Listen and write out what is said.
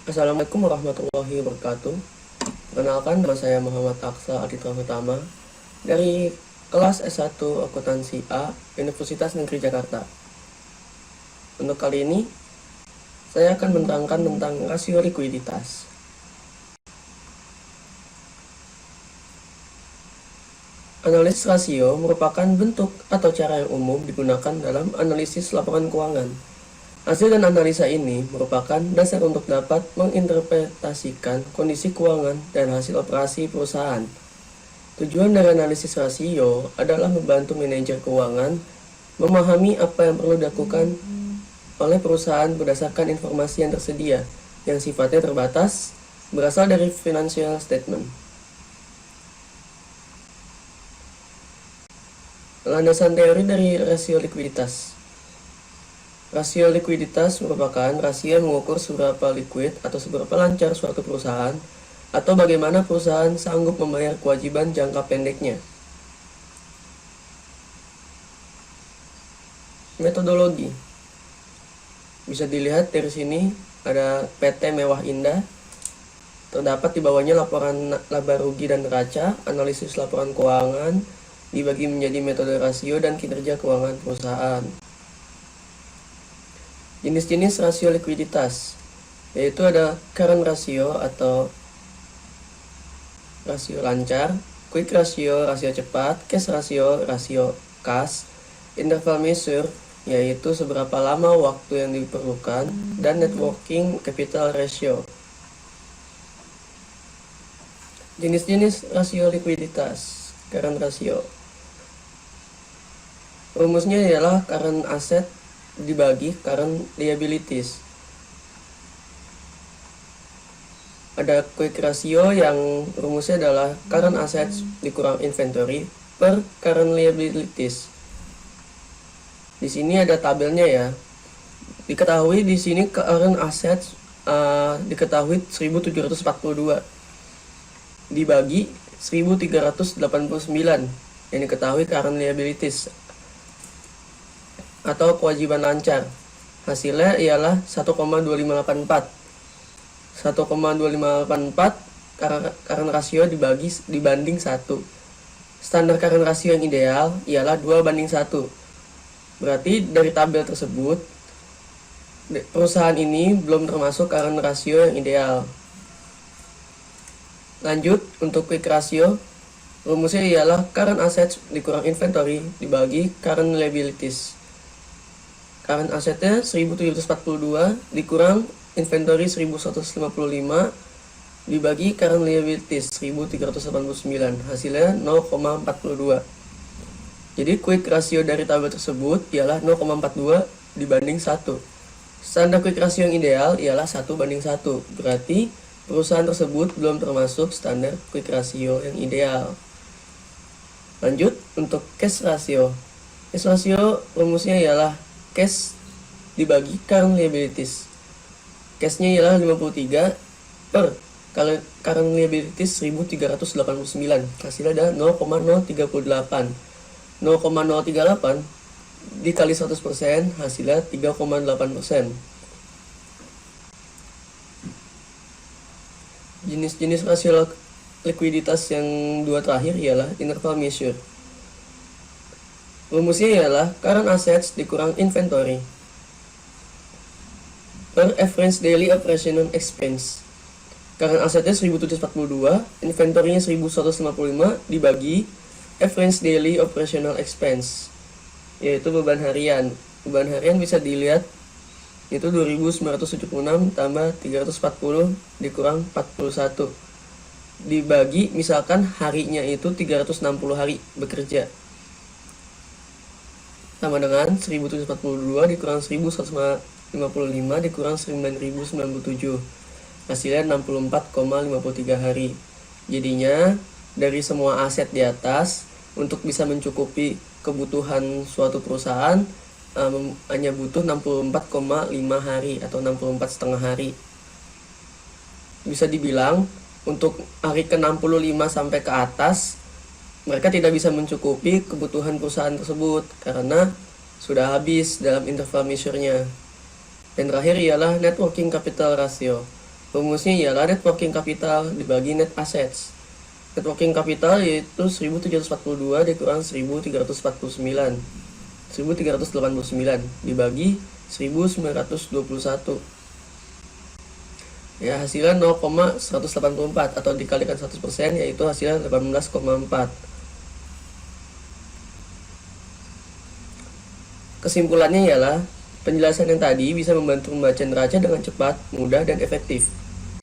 Assalamualaikum warahmatullahi wabarakatuh. Perkenalkan, nama saya Muhammad Aksa Aditya Utama dari kelas S1 Akuntansi A, Universitas Negeri Jakarta. Untuk kali ini, saya akan menerangkan tentang rasio likuiditas. Analisis rasio merupakan bentuk atau cara yang umum digunakan dalam analisis laporan keuangan. Hasil dan analisa ini merupakan dasar untuk dapat menginterpretasikan kondisi keuangan dan hasil operasi perusahaan. Tujuan dari analisis rasio adalah membantu manajer keuangan memahami apa yang perlu dilakukan oleh perusahaan berdasarkan informasi yang tersedia, yang sifatnya terbatas, berasal dari financial statement. Landasan teori dari rasio likuiditas. Rasio likuiditas merupakan rasio yang mengukur seberapa liquid atau seberapa lancar suatu perusahaan atau bagaimana perusahaan sanggup membayar kewajiban jangka pendeknya. Metodologi. Bisa dilihat dari sini ada PT Mewah Indah. Terdapat di bawahnya laporan laba rugi dan neraca, analisis laporan keuangan, dibagi menjadi metode rasio dan kinerja keuangan perusahaan. Jenis-jenis rasio likuiditas, yaitu ada current ratio atau rasio lancar, quick ratio, rasio cepat, cash ratio, rasio kas, interval measure, yaitu seberapa lama waktu yang diperlukan, dan net working capital ratio. Jenis-jenis rasio likuiditas, current ratio. Rumusnya ialah current asset dibagi current liabilities. Ada quick ratio yang rumusnya adalah current assets dikurang inventory per current liabilities. Di sini ada tabelnya ya. Diketahui di sini current assets diketahui 1742 dibagi 1389 yang diketahui current liabilities atau kewajiban lancar. Hasilnya ialah 1,2584. 1,2584 current ratio dibanding 1. Standar current ratio yang ideal ialah 2:1. Berarti dari tabel tersebut perusahaan ini belum termasuk current ratio yang ideal. Lanjut, untuk quick ratio, rumusnya ialah current assets dikurang inventory dibagi current liabilities. Current assetnya 1742 dikurang inventory 1155 dibagi current liabilities 1389, hasilnya 0,42. Jadi quick ratio dari tabel tersebut ialah 0,42 dibanding 1. Standar quick ratio yang ideal ialah 1:1. Berarti perusahaan tersebut belum termasuk standar quick ratio yang ideal. Lanjut, untuk cash ratio. Cash ratio rumusnya ialah cash dibagi current liabilities. Cashnya ialah 53 per current liabilities 1389. Hasilnya ada 0,038. 0,038 dikali 100% hasilnya 3,8%. Jenis-jenis rasio likuiditas yang dua terakhir ialah interval measure. Rumusnya ialah current assets dikurang inventory per average daily operational expense. Current assetnya 1742, inventory-nya 1155 dibagi average daily operational expense, yaitu beban harian. Beban harian bisa dilihat itu 2976 tambah 340 dikurang 41 dibagi misalkan harinya itu 360 hari bekerja, sama dengan 1742 dikurang 1155 dikurang 9097, hasilnya 64,53 hari. Jadinya dari semua aset di atas, untuk bisa mencukupi kebutuhan suatu perusahaan hanya butuh 64,5 hari atau 64,5 hari. Bisa dibilang untuk hari ke-65 sampai ke atas mereka tidak bisa mencukupi kebutuhan perusahaan tersebut karena sudah habis dalam interval measure-nya. Dan terakhir ialah net working capital ratio. Rumusnya ialah net working capital dibagi net assets. Net working capital yaitu 1742 dikurang 1349 dibagi 1921. Ya, hasilnya 0,184 atau dikalikan 100% yaitu hasilnya 18,4. Kesimpulannya ialah penjelasan yang tadi bisa membantu membaca neraca dengan cepat, mudah, dan efektif.